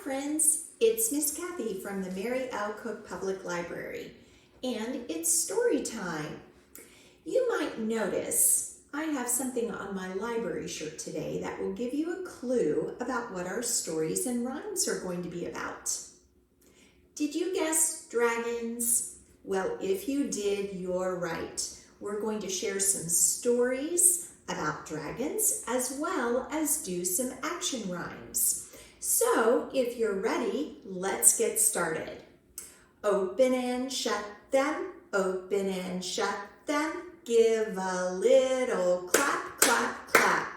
friends, it's Miss Cathy from the Mary L. Cook Public Library, and it's story time. You might notice I have something on my library shirt today that will give you a clue about what our stories and rhymes are going to be about. Did you guess dragons? Well, if you did, you're right. We're going to share some stories about dragons as well as do some action rhymes. So if you're ready, let's get started. Open and shut them, open and shut them. Give a little clap, clap, clap.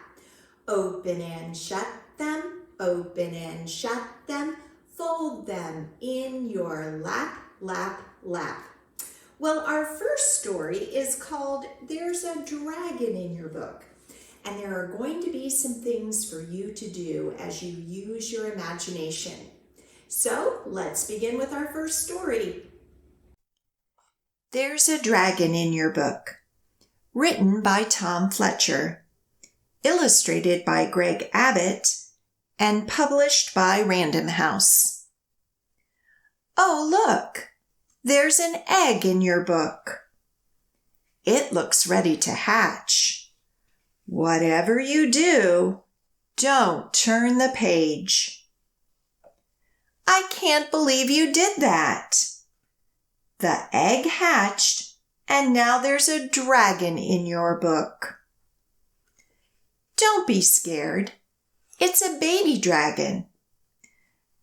Open and shut them, open and shut them. Fold them in your lap, lap, lap. Well, our first story is called There's a Dragon in Your Book. And there are going to be some things for you to do as you use your imagination. So let's begin with our first story. There's a Dragon in Your Book. Written by Tom Fletcher. Illustrated by Greg Abbott. And published by Random House. Oh, look! There's an egg in your book. It looks ready to hatch. Whatever you do, don't turn the page. I can't believe you did that. The egg hatched, and now there's a dragon in your book. Don't be scared. It's a baby dragon.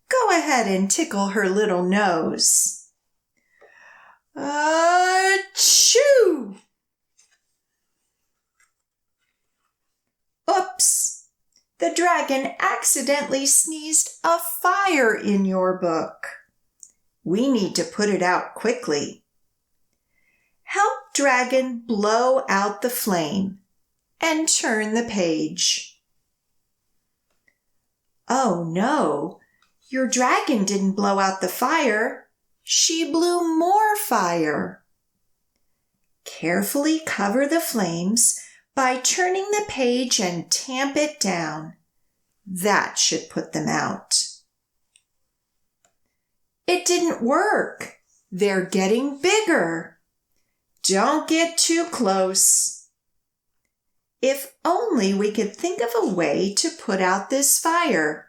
Go ahead and tickle her little nose. Achoo! Oops! The dragon accidentally sneezed a fire in your book. We need to put it out quickly. Help dragon blow out the flame and turn the page. Oh no, your dragon didn't blow out the fire. She blew more fire. Carefully cover the flames by turning the page and tamp it down. That should put them out. It didn't work. They're getting bigger. Don't get too close. If only we could think of a way to put out this fire.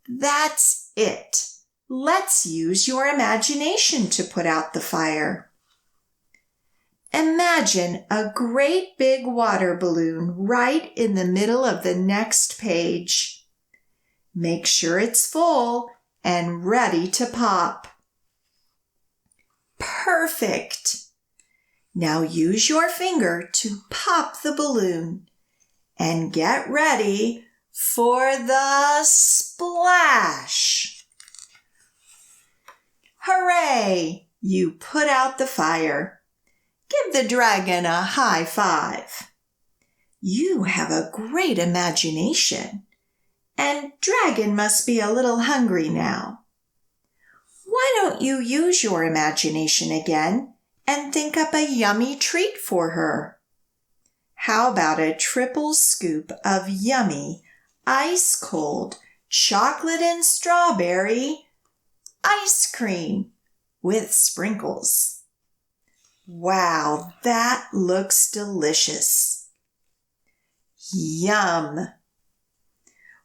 That's it. Let's use your imagination to put out the fire. Imagine a great big water balloon right in the middle of the next page. Make sure it's full and ready to pop. Perfect! Now use your finger to pop the balloon and get ready for the splash. Hooray! You put out the fire. Give the dragon a high five. You have a great imagination, and dragon must be a little hungry now. Why don't you use your imagination again and think up a yummy treat for her? How about a triple scoop of yummy, ice-cold chocolate and strawberry ice cream with sprinkles? Wow, that looks delicious. Yum!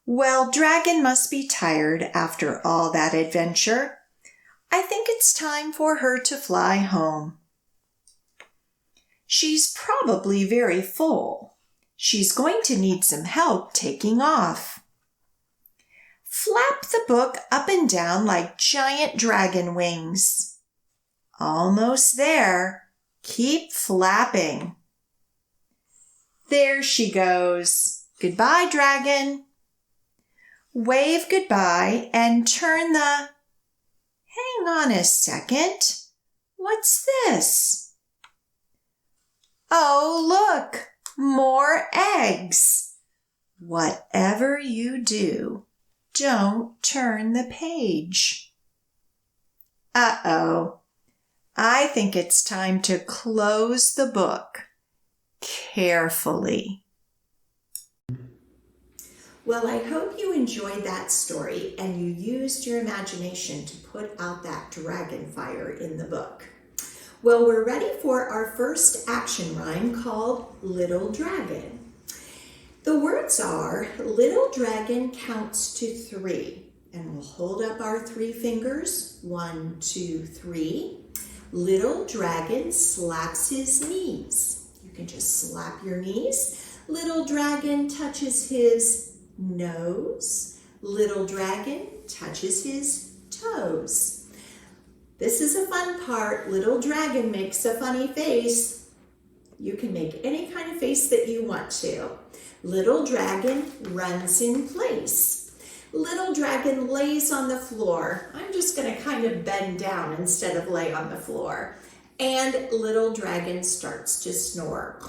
Well, dragon must be tired after all that adventure. I think it's time for her to fly home. She's probably very full. She's going to need some help taking off. Flap the book up and down like giant dragon wings. Almost there. Keep flapping. There she goes. Goodbye, dragon. Wave goodbye and turn the... Hang on a second. What's this? Oh, look, more eggs. Whatever you do, don't turn the page. Uh-oh. I think it's time to close the book carefully. Well, I hope you enjoyed that story and you used your imagination to put out that dragon fire in the book. Well, we're ready for our first action rhyme called Little Dragon. The words are, little dragon counts to 3. And we'll hold up our 3 fingers. 1, 2, 3. Little dragon slaps his knees. You can just slap your knees. Little dragon touches his nose. Little dragon touches his toes. This is a fun part. Little dragon makes a funny face. You can make any kind of face that you want to. Little dragon runs in place. Little dragon lays on the floor. I'm just going to kind of bend down instead of lay on the floor. And little dragon starts to snore.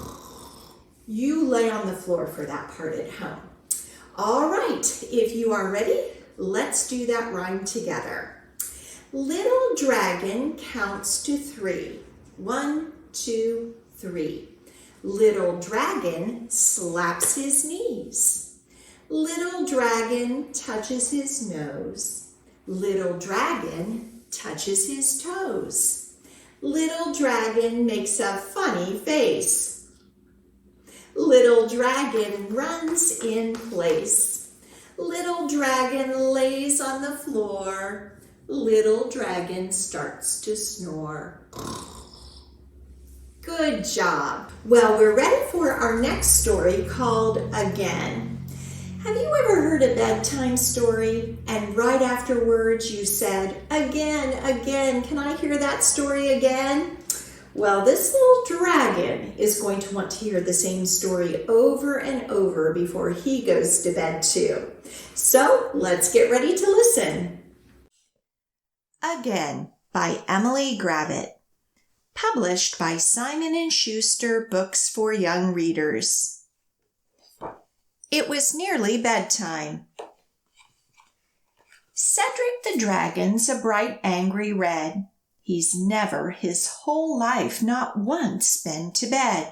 You lay on the floor for that part at home. All right, if you are ready, let's do that rhyme together. Little dragon counts to 3. 1, 2, 3. Little dragon slaps his knees. Little dragon touches his nose. Little dragon touches his toes. Little dragon makes a funny face. Little dragon runs in place. Little dragon lays on the floor. Little dragon starts to snore. Good job. Well, we're ready for our next story called Again. Have you ever heard a bedtime story and right afterwards you said, again, again, can I hear that story again? Well, this little dragon is going to want to hear the same story over and over before he goes to bed too. So let's get ready to listen. Again by Emily Gravett. Published by Simon & Schuster Books for Young Readers. It was nearly bedtime. Cedric the dragon's a bright angry red. He's never his whole life not once been to bed.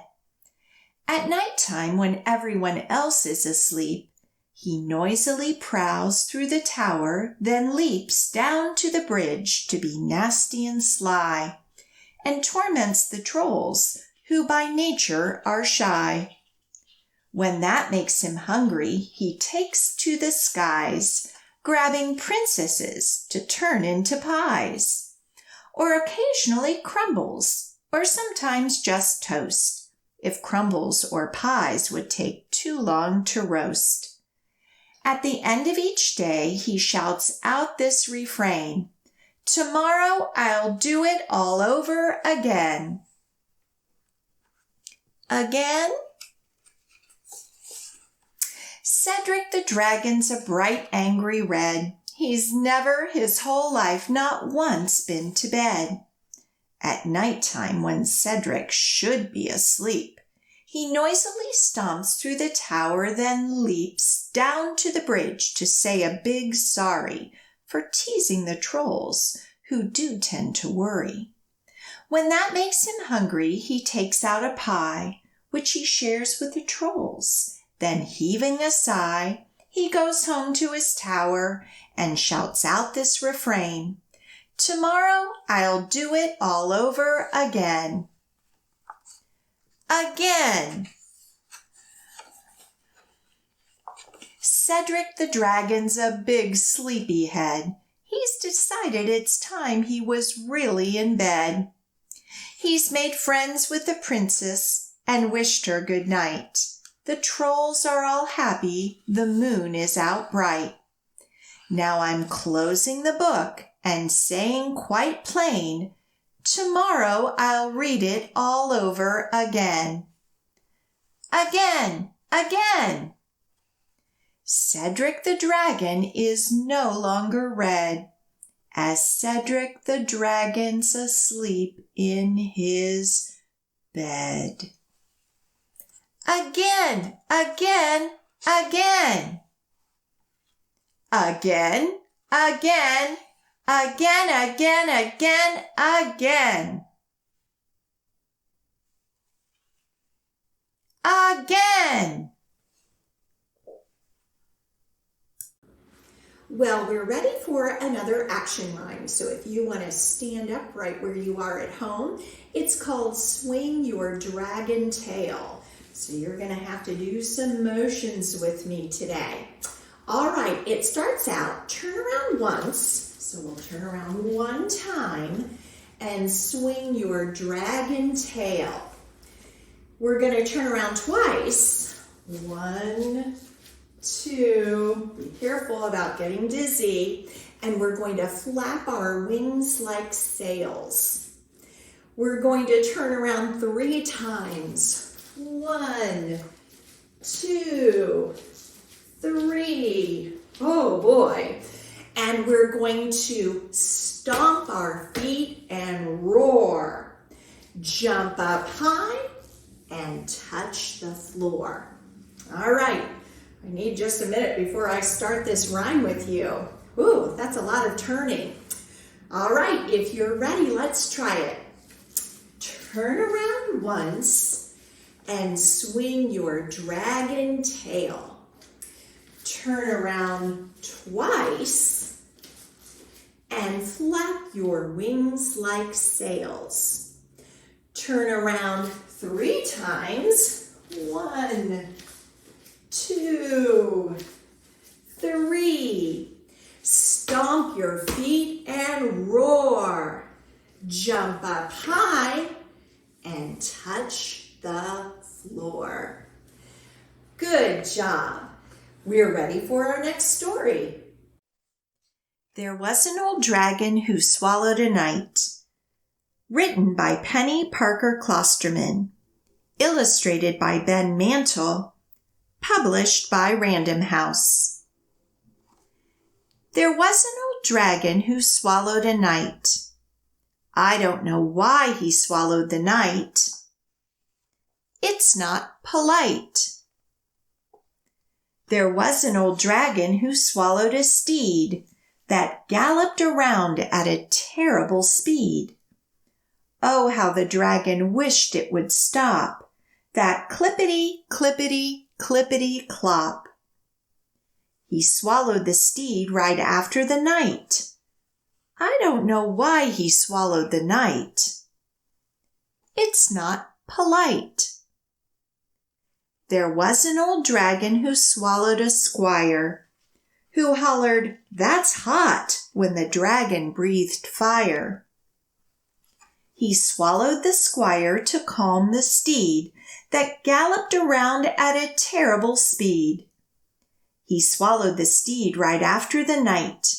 At night time when everyone else is asleep, he noisily prowls through the tower, then leaps down to the bridge to be nasty and sly, and torments the trolls, who by nature are shy. When that makes him hungry, he takes to the skies, grabbing princesses to turn into pies, or occasionally crumbles, or sometimes just toast, if crumbles or pies would take too long to roast. At the end of each day, he shouts out this refrain, "Tomorrow I'll do it all over again." Again? Cedric the dragon's a bright angry red. He's never his whole life not once been to bed. At night time when Cedric should be asleep, he noisily stomps through the tower, then leaps down to the bridge to say a big sorry for teasing the trolls, who do tend to worry. When that makes him hungry, he takes out a pie, which he shares with the trolls. Then heaving a sigh, he goes home to his tower and shouts out this refrain, "Tomorrow I'll do it all over again." Again. Cedric the dragon's a big sleepy head. He's decided it's time he was really in bed. He's made friends with the princess and wished her good night. The trolls are all happy, the moon is out bright. Now I'm closing the book and saying quite plain, tomorrow I'll read it all over again. Again, again. Cedric the dragon is no longer red, as Cedric the dragon's asleep in his bed. Again, again, again. Again, again, again, again, again, again. Again. Well, we're ready for another action rhyme. So if you want to stand up right where you are at home, it's called Swing Your Dragon Tail. So you're going to have to do some motions with me today. All right, it starts out, turn around once. So we'll turn around one time and swing your dragon tail. We're going to turn around twice. 1, 2, be careful about getting dizzy. And we're going to flap our wings like sails. We're going to turn around 3 times. 1, 2, 3. Oh boy. And we're going to stomp our feet and roar. Jump up high and touch the floor. All right, I need just a minute before I start this rhyme with you. Ooh, that's a lot of turning. All right, if you're ready, let's try it. Turn around once and swing your dragon tail. Turn around twice and flap your wings like sails. Turn around 3 times. 1, 2, 3. Stomp your feet and roar. Jump up high and touch the floor. Good job. We're ready for our next story. There was an old dragon who swallowed a knight. Written by Penny Parker Klostermann. Illustrated by Ben Mantle. Published by Random House. There was an old dragon who swallowed a knight. I don't know why he swallowed the knight. It's not polite. There was an old dragon who swallowed a steed that galloped around at a terrible speed. Oh, how the dragon wished it would stop, that clippity, clippity, clippity, clop. He swallowed the steed right after the knight. I don't know why he swallowed the knight. It's not polite. There was an old dragon who swallowed a squire, who hollered, "That's hot," when the dragon breathed fire. He swallowed the squire to calm the steed that galloped around at a terrible speed. He swallowed the steed right after the knight.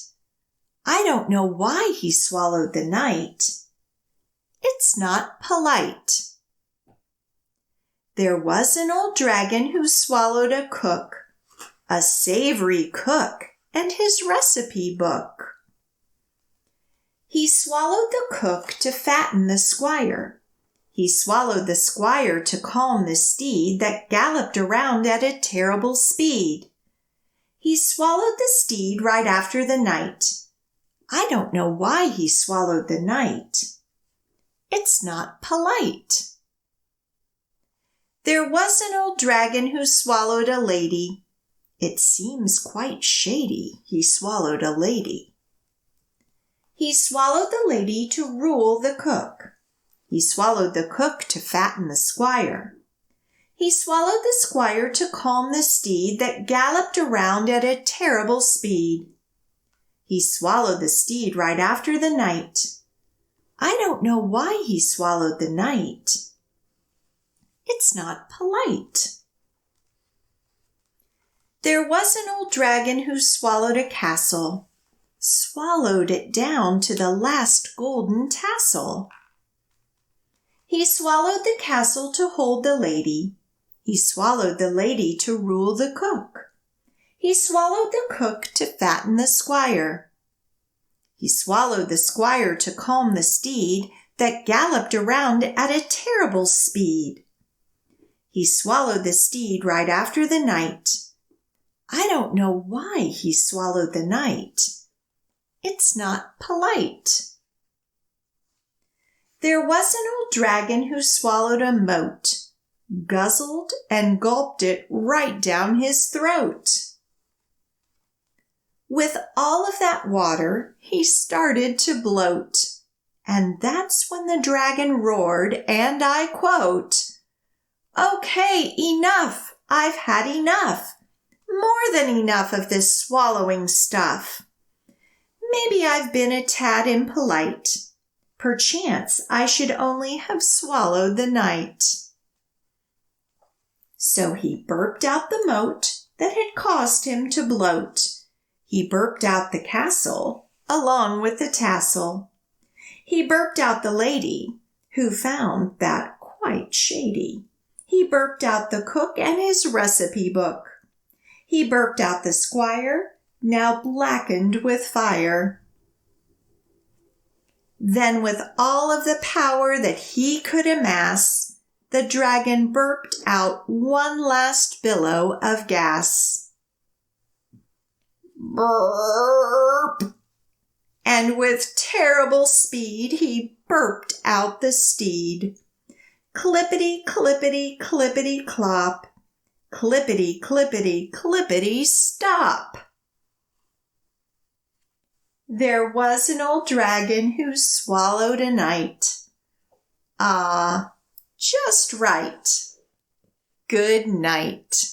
I don't know why he swallowed the knight. It's not polite. There was an old dragon who swallowed a cook, a savory cook, and his recipe book. He swallowed the cook to fatten the squire. He swallowed the squire to calm the steed that galloped around at a terrible speed. He swallowed the steed right after the knight. I don't know why he swallowed the knight. It's not polite. There was an old dragon who swallowed a lady. It seems quite shady he swallowed a lady. He swallowed the lady to rule the cook. He swallowed the cook to fatten the squire. He swallowed the squire to calm the steed that galloped around at a terrible speed. He swallowed the steed right after the knight. I don't know why he swallowed the knight. It's not polite. There was an old dragon who swallowed a castle, swallowed it down to the last golden tassel. He swallowed the castle to hold the lady. He swallowed the lady to rule the cook. He swallowed the cook to fatten the squire. He swallowed the squire to calm the steed that galloped around at a terrible speed. He swallowed the steed right after the knight. I don't know why he swallowed the knight. It's not polite. There was an old dragon who swallowed a moat, guzzled and gulped it right down his throat. With all of that water, he started to bloat. And that's when the dragon roared, and I quote, "Okay, enough! I've had enough! More than enough of this swallowing stuff. Maybe I've been a tad impolite. Perchance I should only have swallowed the night." So he burped out the moat that had caused him to bloat. He burped out the castle along with the tassel. He burped out the lady who found that quite shady. He burped out the cook and his recipe book. He burped out the squire, now blackened with fire. Then with all of the power that he could amass, the dragon burped out one last billow of gas. Burp! And with terrible speed he burped out the steed. Clippity, clippity, clippity, clop. Clippity, clippity, clippity, stop. There was an old dragon who swallowed a night. Ah, just right. Good night.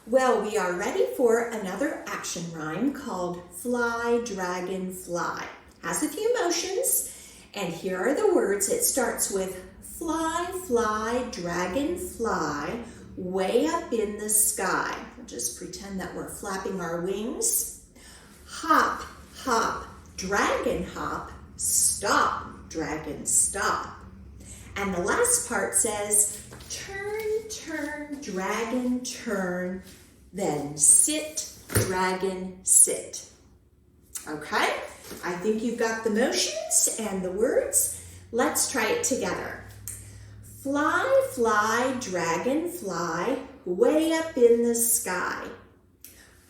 Well, we are ready for another action rhyme called Fly, Dragon, Fly. Has a few motions, and here are the words. It starts with fly, fly, dragon, fly, way up in the sky. We'll just pretend that we're flapping our wings. Hop, hop, dragon hop, stop, dragon stop. And the last part says, turn, turn, dragon, turn, then sit, dragon, sit. Okay, I think you've got the motions and the words. Let's try it together. Fly, fly, dragon, fly, way up in the sky.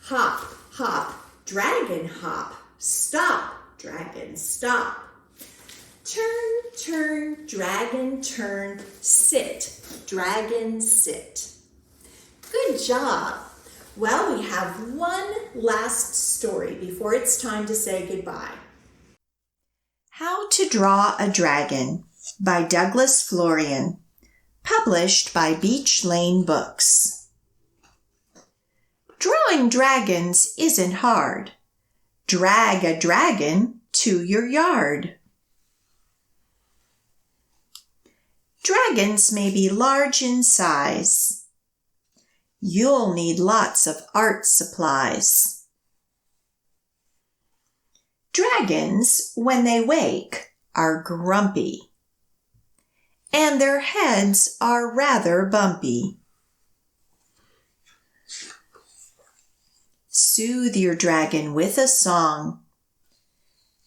Hop, hop, dragon hop, stop, dragon stop. Turn, turn, dragon turn, sit, dragon sit. Good job. Well, we have one last story before it's time to say goodbye. How to Draw a Dragon by Douglas Florian, published by Beach Lane Books. Drawing dragons isn't hard. Drag a dragon to your yard. Dragons may be large in size. You'll need lots of art supplies. Dragons, when they wake, are grumpy, and their heads are rather bumpy. Soothe your dragon with a song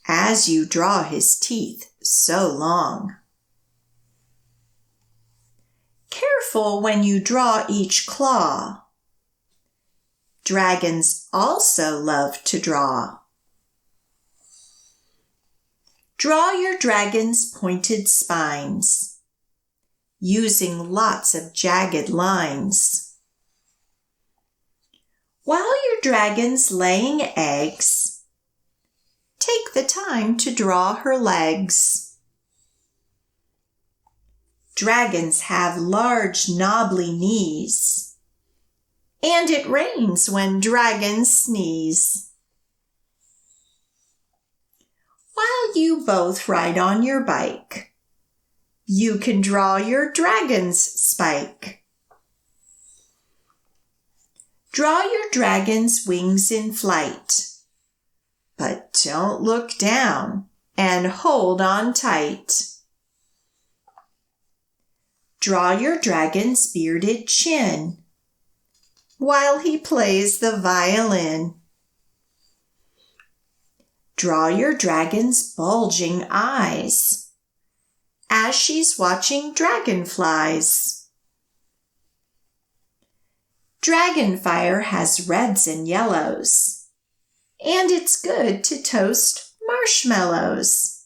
as you draw his teeth so long. Careful when you draw each claw. Dragons also love to draw. Draw your dragon's pointed spines, using lots of jagged lines. While your dragon's laying eggs, take the time to draw her legs. Dragons have large knobbly knees, and it rains when dragons sneeze. While you both ride on your bike, you can draw your dragon's spike. Draw your dragon's wings in flight, but don't look down and hold on tight. Draw your dragon's bearded chin while he plays the violin. Draw your dragon's bulging eyes as she's watching dragonflies. Dragonfire has reds and yellows, and it's good to toast marshmallows.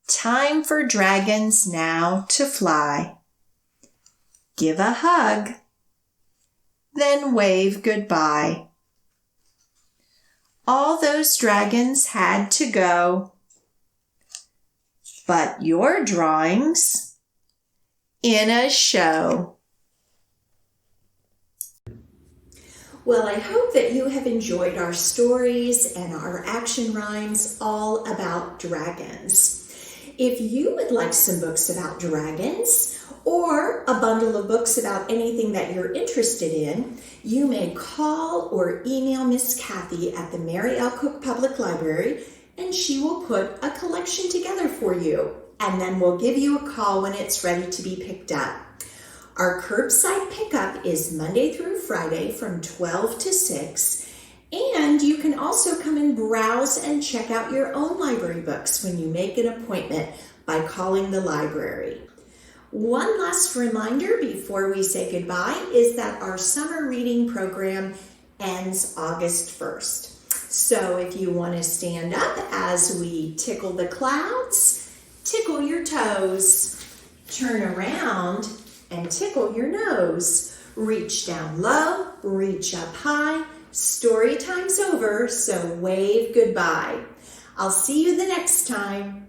Time for dragons now to fly. Give a hug then wave goodbye. All those dragons had to go, but your drawings in a show. Well, I hope that you have enjoyed our stories and our action rhymes all about dragons. If you would like some books about dragons or a bundle of books about anything that you're interested in, you may call or email Miss Cathy at the Mary L. Cook Public Library, and she will put a collection together for you, and then we'll give you a call when it's ready to be picked up. Our curbside pickup is Monday through Friday from 12 to 6, and you can also come and browse and check out your own library books when you make an appointment by calling the library. One last reminder before we say goodbye is that our summer reading program ends August 1st. So if you want to stand up as we tickle the clouds, tickle your toes, turn around and tickle your nose. Reach down low, reach up high. Story time's over, so wave goodbye. I'll see you the next time.